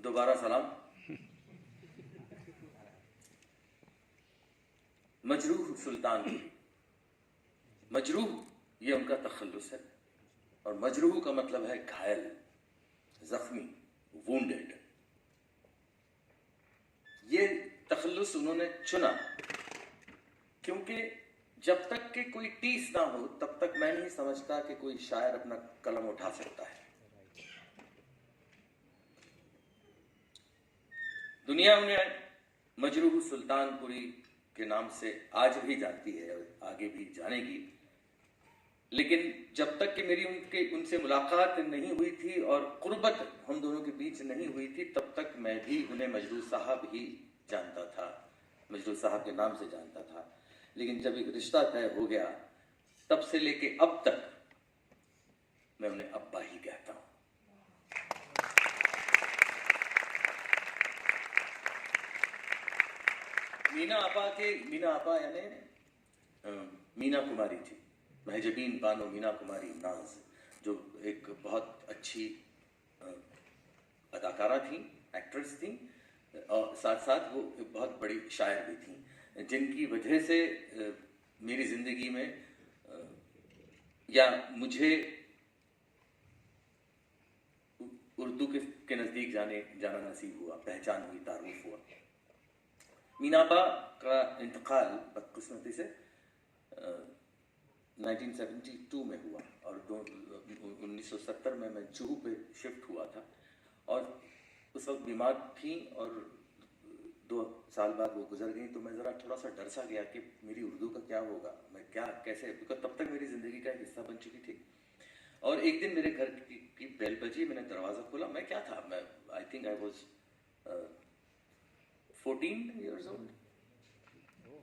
दोबारा सलाम। मजरूह सुल्तानपुरी, मजरूह ये उनका तखल्लुस है और मजरूह का मतलब है घायल, जख्मी, वुंडेड। ये तखल्लुस उन्होंने चुना क्योंकि जब तक कि कोई टीस ना हो तब तक मैं नहीं समझता कि कोई शायर अपना कलम उठा सकता है। दुनिया उन्हें मजरूह सुल्तानपुरी के नाम से आज भी जानती है और आगे भी जानेगी, लेकिन जब तक कि मेरी उनसे मुलाकात नहीं हुई थी और कुर्बत हम दोनों के बीच नहीं हुई थी, तब तक मैं भी उन्हें मजरूह साहब ही जानता था, मजरूह साहब के नाम से जानता था। लेकिन जब एक रिश्ता तय हो गया तब से लेके अब तक मैं उन्हें अब्बा ही कहता हूं। मीना आपा यानी मीना कुमारी जी, महजबीन बानो मीना कुमारी नाज, जो एक बहुत अच्छी अदाकारा थी, एक्ट्रेस थी और साथ साथ वो बहुत बड़ी शायर भी थी, जिनकी वजह से मेरी ज़िंदगी में या मुझे उर्दू के नज़दीक जाना नसीब हुआ, पहचान हुई, तारुफ हुआ। मीनापा का इंतकाल बदकिस्मती से 1972 में हुआ और 1970 में मैं जुहू पे शिफ्ट हुआ था और उस वक्त बीमार थी और 2 साल बाद वो गुजर गई। तो मैं ज़रा थोड़ा सा डर सा गया कि मेरी उर्दू का क्या होगा, मैं क्या कैसे, बिकॉज तब तक मेरी ज़िंदगी का एक हिस्सा बन चुकी थी। और एक दिन मेरे घर की बेल बजी, मैंने दरवाज़ा खोला, मैं क्या था, मैं I think I was 14 years old।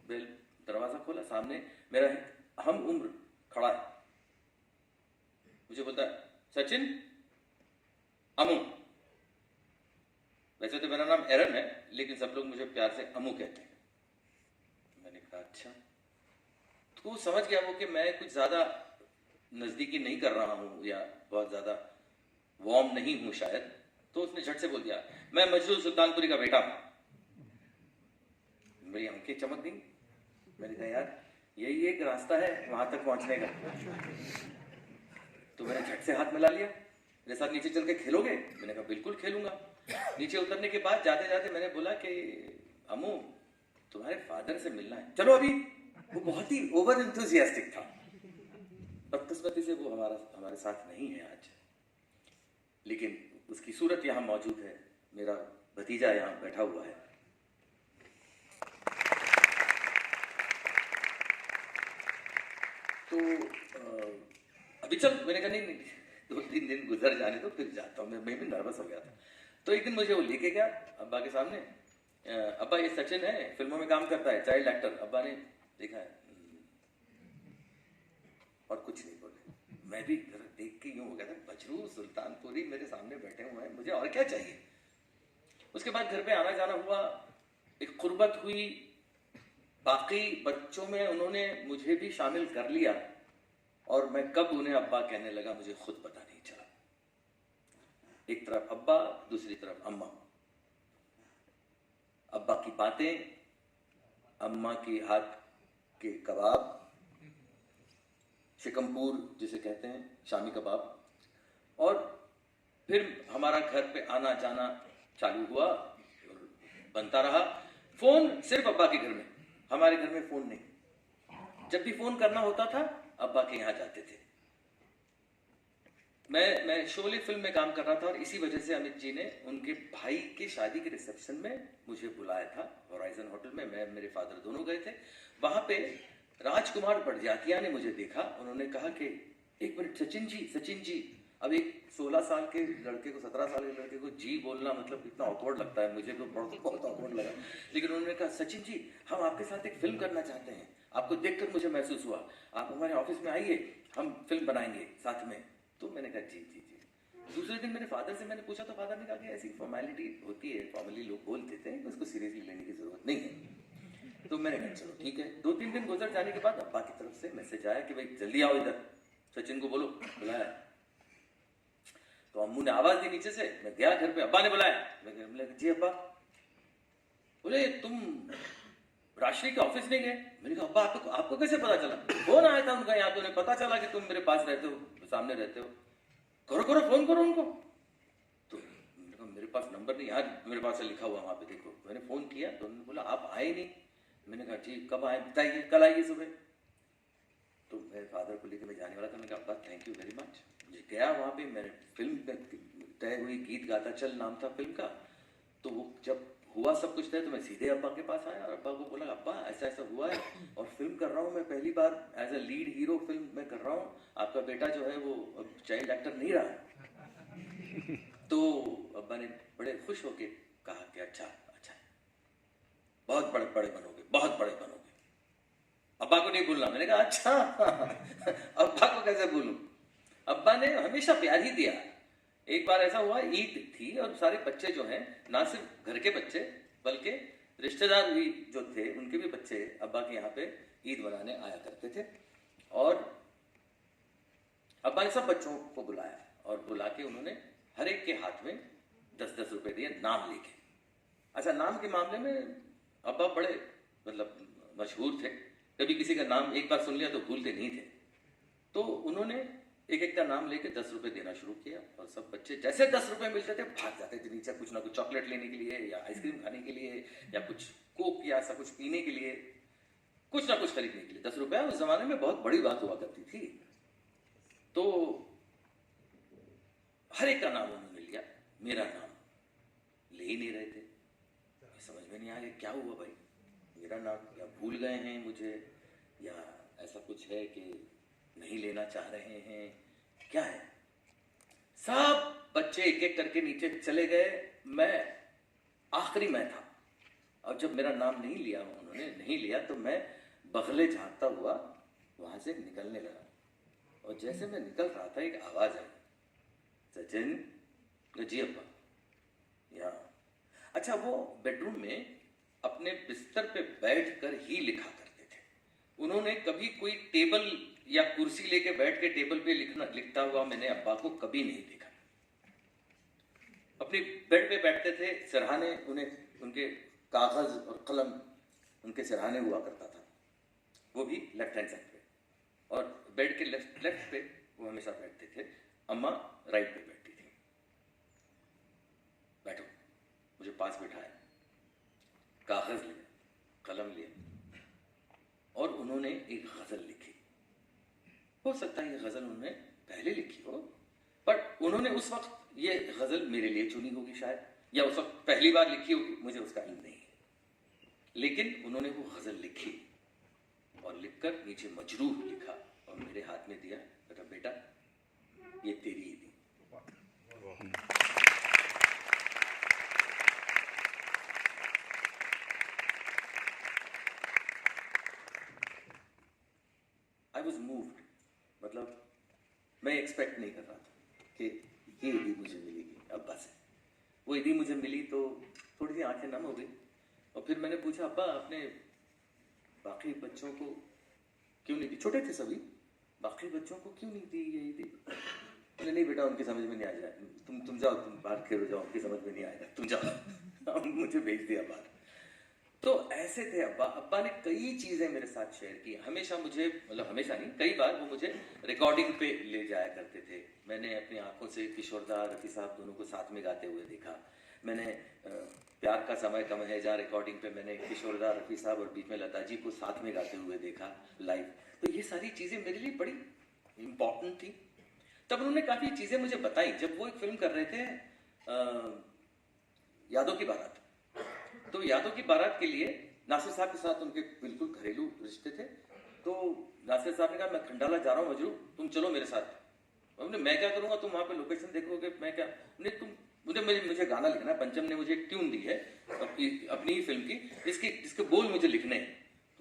Bell दरवाज़ा खोला, सामने मेरा हम उम्र खड़ा है, मुझे बोलता है सचिन अमू। वैसे तो मेरा नाम एरन है लेकिन सब लोग मुझे प्यार से अमू कहते हैं। मैंने कहा अच्छा। तो समझ गया वो कि मैं कुछ ज़्यादा नज़दीकी नहीं कर रहा हूँ या बहुत ज़्यादा वार्म नहीं हूँ शायद, तो उसने झट से बोल दिया मैं मजरूह सुल्तानपुरी का बेटा हूँ। मेरी आंखें चमक गई। मैंने कहा यार यही एक रास्ता है वहां तक पहुंचने का। तो मैंने झट से हाथ मिला लिया, मेरे साथ नीचे चल के खेलोगे? मैंने कहा बिल्कुल खेलूंगा। नीचे उतरने के बाद जाते जाते मैंने बोला कि अम्मू तुम्हारे फादर से मिलना है, चलो अभी। वो बहुत ही ओवर एंथुजियास्टिक था। बदकिस्मती से वो हमारे साथ नहीं है आज, लेकिन उसकी सूरत यहाँ मौजूद है, मेरा भतीजा यहाँ बैठा हुआ है। तो अभी चल, मैंने कहा नहीं 2-3 दिन गुजर जाने तो फिर जाता हूँ। मैं भी नर्वस हो गया था। तो एक दिन मुझे वो लेके गया अब्बा के सामने, अब्बा ये सचिन है, फिल्मों में काम करता है, चाइल्ड एक्टर। अब्बा ने देखा है और कुछ नहीं बोले। मैं भी देख के यूँ हो गया था, मजरूह सुल्तानपुरी मेरे सामने बैठे हुए हैं, मुझे और क्या चाहिए। उसके बाद घर पे आना जाना हुआ, एक कुर्बत हुई, बाकी बच्चों में उन्होंने मुझे भी शामिल कर लिया और मैं कब उन्हें अब्बा कहने लगा मुझे खुद पता नहीं चला। एक तरफ अब्बा, दूसरी तरफ अम्मा। अब्बा की बातें, अम्मा की हाथ के कबाब, शिकमपुर जिसे कहते हैं, शामी कबाब। और फिर हमारा घर पे आना जाना चालू हुआ और बनता रहा। फोन सिर्फ अब्बा के घर में, हमारे घर में फोन नहीं। जब भी फोन करना होता था अब्बा के यहाँ जाते थे। मैं शोले फिल्म में काम कर रहा था और इसी वजह से अमित जी ने उनके भाई की शादी के रिसेप्शन में मुझे बुलाया था होराइजन होटल में। मैं मेरे फादर दोनों गए थे। वहां पे राजकुमार बड़जातिया ने मुझे देखा। उन्होंने कहा कि एक मिनट सचिन जी। अब एक 16 साल के लड़के को, 17 साल के लड़के को जी बोलना मतलब इतना ऑकवर्ड लगता है, मुझे तो बहुत ऑकवर्ड लगा। लेकिन उन्होंने कहा सचिन जी हम आपके साथ एक फिल्म करना चाहते हैं, आपको देखकर मुझे महसूस हुआ, आप हमारे ऑफिस में आइए, हम फिल्म बनाएंगे साथ में। तो मैंने कहा जी। दूसरे दिन मेरे फादर से मैंने पूछा तो फादर ने कहा कि ऐसी फॉर्मेलिटी होती है, फॉर्मली लोग बोल देते हैं, उसको सीरियसली लेने की जरूरत नहीं है। तो मैंने कहा चलो ठीक है। 2-3 दिन गुजर जाने के बाद अब्बा की तरफ से मैसेज आया कि भाई जल्दी आओ इधर, सचिन को बोलो बुलाया। तो तो अम्मू ने आवाज दी नीचे से, मैं गया घर पे, अब्बा ने बुलाया। मैं बोला जी अब्बा। बोले तुम राशि के ऑफिस नहीं गए? मैंने कहा अब्बा आपको कैसे पता चला? फोन आया था उनका यहाँ पे, उन्हें पता चला कि तुम मेरे पास रहते हो, सामने रहते हो, करो करो फोन करो उनको। तो मैंने कहा मेरे पास नंबर नहीं यार, मेरे पास लिखा हुआ वहां पे देखो। मैंने फोन किया तो उन्होंने बोला आप आए नहीं। मैंने कहा जी कब आए बताइए, कल आइए सुबह। तो मेरे फादर को लेकर मैं जाने वाला था। मैंने कहा अब्बा थैंक यू वेरी मच। मुझे गया वहाँ पे, मैंने फिल्म तय हुई, गीत गाता चल नाम था फिल्म का। तो वो जब हुआ सब कुछ तय तो मैं सीधे अब्बा के पास आया और अब्बा को बोला अब्बा ऐसा ऐसा हुआ है और फिल्म कर रहा हूँ मैं, पहली बार as a lead hero film में कर रहा हूँ, आपका बेटा जो है वो चाइल्ड एक्टर नहीं रहा। तो अब्बा ने बड़े खुश होके कहा कि अच्छा अच्छा बहुत बड़े बड़े बनोगे, बहुत बड़े बनोगे। अब्बा को नहीं भूलना। मैंने कहा अच्छा अब्बा को कैसे भूलूं? अब्बा ने हमेशा प्यार ही दिया। एक बार ऐसा हुआ, ईद थी और सारे बच्चे जो हैं, ना सिर्फ घर के बच्चे बल्कि रिश्तेदार भी जो थे उनके भी बच्चे अब्बा के यहाँ पे ईद मनाने आया करते थे। और अब्बा ने सब बच्चों को बुलाया और बुला के उन्होंने हर एक के हाथ में 10-10 रुपए दिए नाम लेके। अच्छा, नाम के मामले में अब्बा बड़े मतलब मशहूर थे, कभी किसी का नाम एक बार सुन लिया तो भूलते नहीं थे। तो उन्होंने एक एक का नाम लेके 10 रुपए देना शुरू किया और सब बच्चे जैसे 10 रुपए मिलते थे भाग जाते थे नीचे, कुछ ना कुछ चॉकलेट लेने के लिए या आइसक्रीम खाने के लिए या कुछ कोक या ऐसा कुछ पीने के लिए, कुछ ना कुछ खरीदने के लिए। 10 रुपया उस जमाने में बहुत बड़ी बात हुआ करती थी। तो हर एक का नाम उन्होंने लिया, मेरा नाम ले ही नहीं रहे थे। समझ में नहीं आ गया क्या हुआ भाई, मेरा नाम या भूल गए हैं मुझे या ऐसा कुछ है कि नहीं लेना चाह रहे हैं, क्या है? सब बच्चे एक एक करके नीचे चले गए, मैं आखिरी में था। और जब मेरा नाम नहीं लिया, उन्होंने नहीं लिया, तो मैं बगले झांकता हुआ वहां से निकलने लगा। और जैसे मैं निकल रहा था एक आवाज आई, सचिन। जी अब्बा। यहाँ। अच्छा, वो बेडरूम में अपने बिस्तर पे बैठकर ही लिखा करते थे। उन्होंने कभी कोई टेबल या कुर्सी लेके बैठ के टेबल पे लिखता हुआ मैंने अब्बा को कभी नहीं देखा। अपनी बेड पे बैठते थे, सिरहाने उन्हें, उनके कागज और कलम उनके सिरहाने हुआ करता था, वो भी लेफ्ट हैंड साइड पे, और बेड के लेफ्ट पे वो हमेशा बैठते थे। अम्मा राइट पे बैठती थी। बैठो, मुझे पास बिठाया, कागज लिया, कलम लिया और उन्होंने एक गजल लिखी। हो सकता है ये गजल उन्होंने पहले लिखी हो, पर उन्होंने उस वक्त ये गजल मेरे लिए चुनी होगी शायद, या उस वक्त पहली बार लिखी होगी, मुझे उसका इल्म नहीं है। लेकिन उन्होंने वो गजल लिखी और लिखकर नीचे मजरूह लिखा और मेरे हाथ में दिया, बेटा ये तेरी ही थी। आई वॉज मूव्ड, मतलब मैं एक्सपेक्ट नहीं कर रहा था कि ये ईदी मुझे मिलेगी अब्बा से। वो ईदी मुझे मिली तो थोड़ी सी आंखें नम हो गई और फिर मैंने पूछा अब्बा अपने बाकी बच्चों को क्यों नहीं दी? छोटे थे सभी, बाकी बच्चों को क्यों नहीं दी ये ईदी? बोले नहीं बेटा, उनकी समझ में नहीं आ जाए, तुम जाओ, तुम बाहर खेलो जाओ, उनकी समझ में नहीं आएगा, तुम जाओ। मुझे भेज दिया बाहर। तो ऐसे थे अब्बा। अब्बा ने कई चीजें मेरे साथ शेयर की, हमेशा मुझे, मतलब हमेशा नहीं, कई बार वो मुझे रिकॉर्डिंग पे ले जाया करते थे। मैंने अपनी आंखों से किशोरदा रफ़ी साहब दोनों को साथ में गाते हुए देखा। मैंने प्यार का समय कम है जहाँ रिकॉर्डिंग पे मैंने किशोरदा रफ़ी साहब और बीच में लता जी को साथ में गाते हुए देखा लाइव। तो ये सारी चीजें मेरे लिए बड़ी इंपॉर्टेंट थी। तब उन्होंने काफी चीजें मुझे बताई। जब वो एक फिल्म कर रहे थे यादों की बारात, तो यादों की बारात के लिए नासिर साहब के साथ उनके बिल्कुल घरेलू रिश्ते थे। तो नासिर साहब ने कहा मैं खंडाला जा रहा हूँ मजरू, तुम चलो मेरे साथ। मैं क्या करूंगा, तुम वहां पे लोकेशन देखोगे, मैं क्या? मुझे गाना लिखना है, पंचम ने मुझे एक ट्यून दी है अपनी ही फिल्म की, जिसके बोल मुझे लिखने हैं।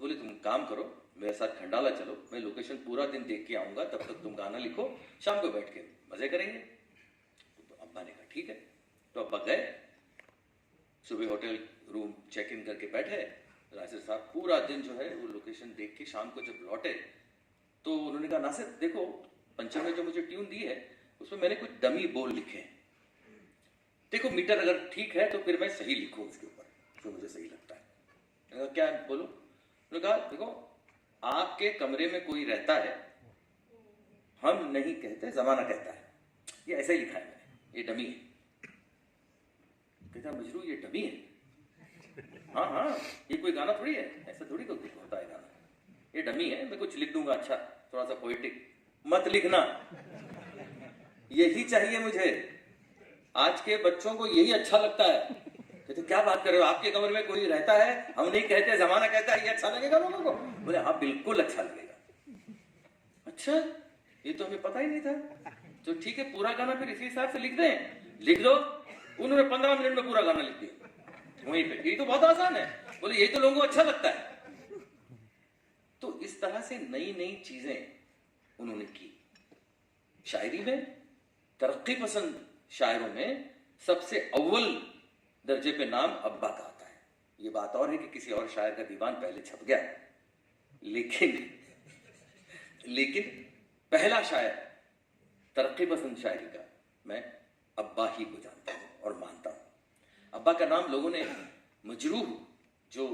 तो बोले तुम काम करो, मेरे साथ खंडाला चलो, मैं लोकेशन पूरा दिन देख के आऊंगा, तब तक तुम गाना लिखो, शाम को बैठ के मजे करेंगे। तो अब्बा ने कहा ठीक है। तो अब्बा गए, सुबह होटल रूम चेक इन करके बैठे। नासिर साहब पूरा दिन जो है वो लोकेशन देख के शाम को जब लौटे तो उन्होंने कहा नासिर देखो, पंचम ने जो मुझे ट्यून दी है उसमें मैंने कुछ डमी बोल लिखे हैं। देखो मीटर अगर ठीक है तो फिर मैं सही लिखूं उसके ऊपर जो मुझे सही लगता है। मैंने कहा क्या बोलो? उन्होंने कहा देखो आपके कमरे में कोई रहता है, हम नहीं कहते, जमाना कहता है। ये ऐसा ही लिखा है मैंने, ये डमी है। कहता मजरू ये डमी है? हाँ हाँ, ये कोई गाना थोड़ी है, ऐसा थोड़ी तो होता है गाना, ये डमी है। मैं कुछ लिख दूंगा अच्छा, थोड़ा सा पोएटिक। मत लिखना, यही चाहिए मुझे। आज के बच्चों को यही अच्छा लगता है। कहते क्या बात कर रहे हो, आपके कमरे में कोई रहता है, हम नहीं कहते, जमाना कहता है, ये अच्छा लगेगा लोगों को? बोले हाँ बिल्कुल अच्छा लगेगा। अच्छा, ये तो हमें पता ही नहीं था। तो ठीक है, पूरा गाना फिर इसी हिसाब से लिख दें। लिख दो। उन्होंने 15 मिनट में पूरा गाना लिख दिया वहीं पे। ये तो बहुत आसान है। बोले यही तो लोगों को अच्छा लगता है। तो इस तरह से नई नई चीजें उन्होंने की। शायरी में तरक्की पसंद शायरों में सबसे अव्वल दर्जे पे नाम अब्बा का आता है। ये बात और है कि किसी और शायर का दीवान पहले छप गया, लेकिन पहला शायर तरक्की पसंद शायरी का मैं अब्बा ही को जानता हूं और मानता हूं। अब्बा का नाम लोगों ने मजरूह, जो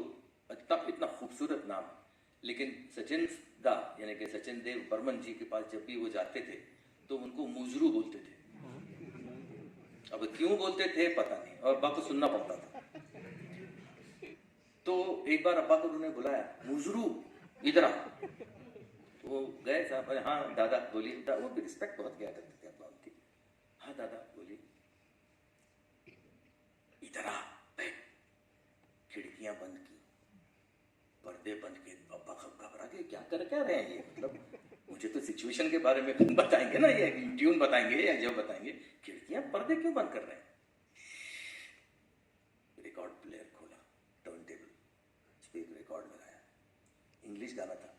इतना खूबसूरत नाम, लेकिन सचिन दा यानी कि सचिन देव बर्मन जी के पास जब भी वो जाते थे तो उनको मुजरू बोलते थे। अब क्यों बोलते थे पता नहीं, और अब्बा को सुनना पड़ता था। तो एक बार अब्बा को उन्होंने बुलाया, मुजरू इधर आ। वो गए साहब, हाँ दादा बोलिए। वो भी रिस्पेक्ट बहुत किया करते थे अब्बा उनकी। हाँ दादा बोलिए। इधर आ, बैठ। खिड़कियां बंद की, पर्दे बंद किए। अब्बा घबरा के क्या रहे हैं ये, मतलब मुझे तो सिचुएशन के बारे में बताएंगे ना, ये ट्यून बताएंगे या जो बताएंगे। खिड़कियां पर्दे क्यों बंद कर रहे हैं? रिकॉर्ड प्लेयर खोला, टर्न टेबल, स्पीकर रिकॉर्ड लगाया। इंग्लिश गाना था,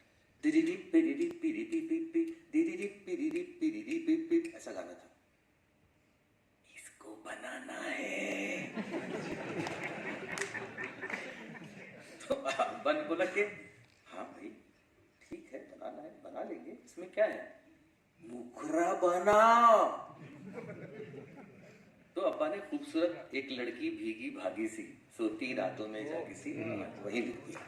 ऐसा गाना था। इसको बनाना है। तो बन बोला के हाँ भाई ठीक है, बनाना है, बना लेंगे, इसमें क्या है, मुखरा बनाओ। तो अब्बा ने खूबसूरत एक लड़की भीगी भागी सी सोती रातों में जागी सी वही लिख दिया।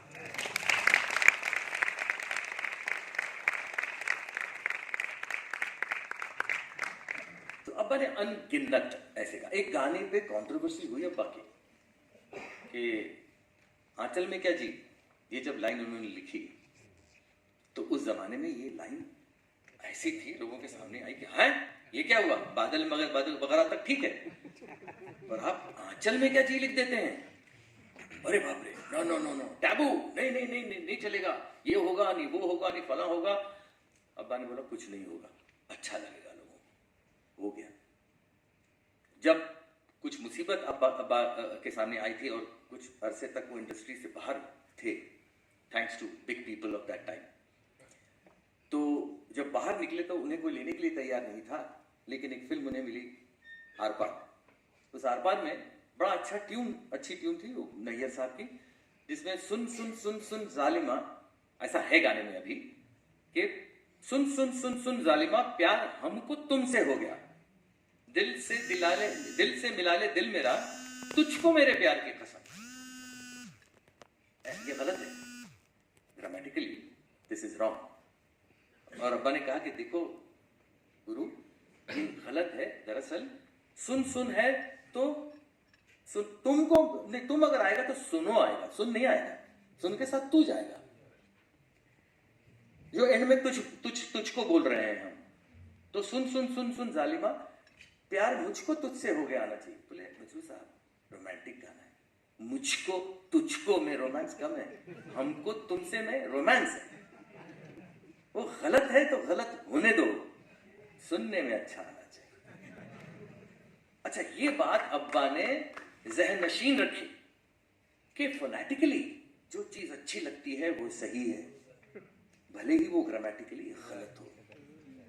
तो अब्बा ने अनगिनत ऐसे का। एक गाने पे कंट्रोवर्सी हुई अब्बा की कि आंचल में क्या जी, ये जब लाइन उन्होंने लिखी तो उस जमाने में ये लाइन ऐसी थी, लोगों के सामने आई कि हाँ ये क्या हुआ, बादल मगर बादल वगैरह तक ठीक है, और आप आंचल में क्या जी लिख देते हैं? अरे बाप रे, no no no no, taboo, नहीं नहीं नहीं नहीं, नहीं चलेगा, ये होगा नहीं, वो होगा नहीं, फला होगा। अब्बा ने बोला कुछ नहीं होगा, अच्छा लगेगा लोगों को। हो गया। जब कुछ मुसीबत अब्बा के सामने आई थी और कुछ अरसे तक वो इंडस्ट्री से बाहर थे, thanks to big people of that time, तो जब बाहर निकले तो उन्हें कोई लेने के लिए तैयार नहीं था। लेकिन एक फिल्म उन्हें मिली, आर पार। उस आर पार में बड़ा अच्छी ट्यून थी वो नैयर साहब की, जिसमें सुन सुन सुन सुन जालिमा, ऐसा है गाने में अभी कि सुन सुन सुन सुन जालिमा, प्यार हमको तुमसे हो गया, दिल से मिला ले दिल मेरा, तुझको मेरे प्यार की कसम। ये गलत है, ग्रामेटिकली दिस इज रॉन्ग। और अब्बा ने कहा कि देखो गुरु, ये गलत है। दरअसल सुन सुन है तो सुन, तुमको नहीं, तुम अगर आएगा तो सुनो आएगा, सुन नहीं आएगा, सुन के साथ तू जाएगा। जो एंड में तुझको बोल रहे हैं हम, तो सुन सुन सुन सुन जालिमा, प्यार मुझको तुझसे हो गया आना चाहिए। बोले मजरू साहब रोमांटिक गाना है, मुझको तुझको में रोमांस कम है, हमको तुमसे में रोमांस है। वो गलत है तो गलत होने दो, सुनने में अच्छा आना चाहिए। अच्छा, ये बात अब्बा ने ज़हन नशीन रखी कि फोनेटिकली जो चीज अच्छी लगती है वो सही है, भले ही वो ग्रामेटिकली गलत हो।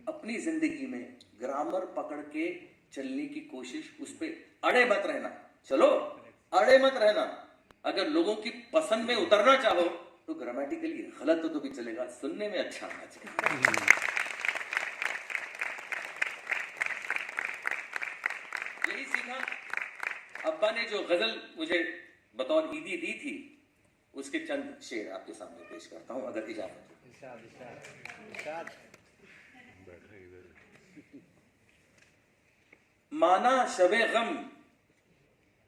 अपनी जिंदगी में ग्रामर पकड़ के चलने की कोशिश, उस पर अड़े मत रहना। चलो अड़े मत रहना। अगर लोगों की पसंद में उतरना चाहो तो ग्रामेटिकली गलत हो तो भी चलेगा, सुनने में अच्छा आना चाहिए। यही सीखा। अब्बा ने जो गजल मुझे बतौर ईदी दी थी, उसके चंद शेर आपके सामने पेश करता हूं, अगर इजाजत हो। माना शबे गम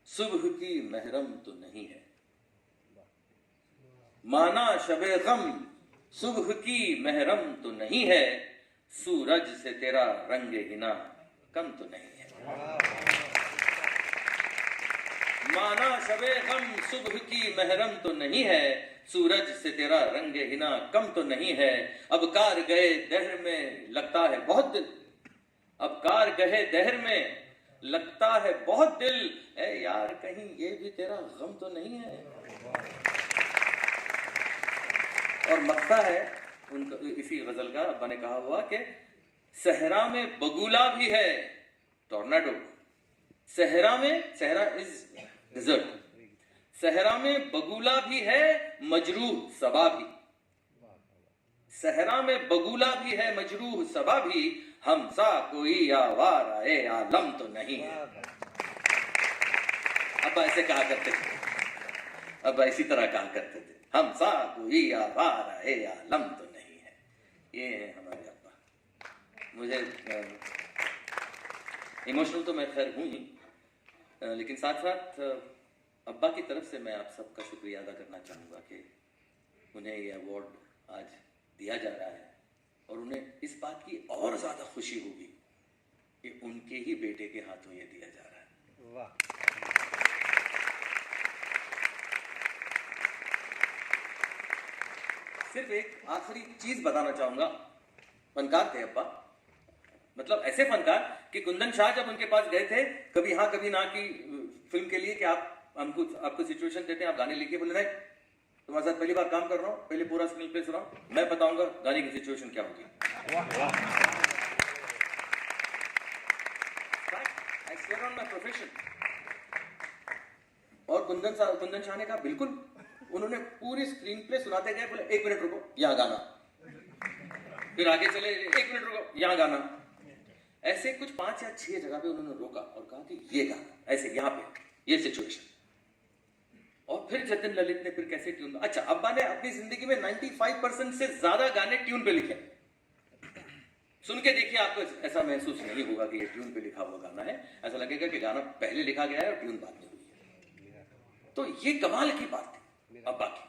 सुबह की महरम तो नहीं है, माना शबे गम सुबह की महरम तो नहीं है, सूरज से तेरा रंग हिना कम तो नहीं है। माना शबे गम सुबह की महरम तो नहीं है, सूरज से तेरा रंग हिना कम तो नहीं है। अब कार गए दहर में लगता है बहुत दिल, अब कार गए दहर में लगता है बहुत दिल, ए यार कहीं ये भी तेरा गम तो नहीं है। और मक्ता है उनका, इसी गजल का अब्बा ने कहा हुआ कि सहरा में बगुला भी है, टॉर्नाडो। सहरा में, सहरा इज डिजर्ट, सहरा में बगुला भी है, मजरूह सबा भी। सहरा में बगुला भी है, मजरूह सबा भी, हमसा कोई आवारा ए आलम तो नहीं है। अब ऐसे कहा करते थे, अब इसी तरह कहा करते थे, हमसा कोई आवारा ए आलम तो नहीं है। ये है हमारे अब्बा। मुझे इमोशनल तो मैं खैर हूं ही, लेकिन साथ साथ अब्बा की तरफ से मैं आप सबका शुक्रिया अदा करना चाहूँगा कि उन्हें ये अवार्ड आज दिया जा रहा है, और उन्हें इस बात की और ज़्यादा खुशी होगी कि उनके ही बेटे के हाथों ये दिया जा रहा है। वाह। सिर्फ एक आखिरी चीज़ बताना चाहूँगा, फनकार थे अब्बा, मतलब ऐसे फनकार कि कुंदन शाह जब उनके पास गए थे कभी हाँ कभी ना की फिल्म के लिए कि आप हमको आपको सिचुएशन देते हैं, आप गाने लिखिए, बोले नहीं तुम्हारे साथ पहली बार काम कर रहा हूँ, पहले पूरा स्क्रीन प्ले सुनाओ, मैं बताऊंगा गाने की सिचुएशन क्या होगी। I swear on my profession। और कुंदन शाह ने कहा बिल्कुल। उन्होंने पूरी स्क्रीन प्ले सुनाते गए, बोले 1 मिनट रुको, यहाँ गाना, फिर आगे चले 1 मिनट रुको, यहाँ गाना। ऐसे कुछ 5 या 6 जगह पे उन्होंने रोका और कहा कि ये गाना ऐसे यहाँ पे ये सिचुएशन। और फिर जतिन ललित ने फिर कैसे ट्यून, अच्छा अब्बा ने अपनी जिंदगी में 95% से ज्यादा गाने ट्यून पे लिखे। सुन के देखिए, आपको ऐसा महसूस नहीं होगा कि ये ट्यून पे लिखा हुआ गाना है, ऐसा लगेगा कि गाना पहले लिखा गया है और ट्यून बाद में हुई है। तो ये कमाल की बात थी अब्बा की।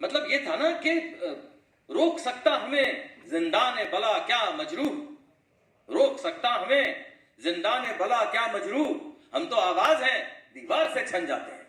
मतलब ये था ना कि रोक सकता हमें जिंदाने बला क्या मजरूह, रोक सकता हमें जिंदाने बला क्या मजरूह, हम तो आवाज हैं दीवार से छन जाते हैं।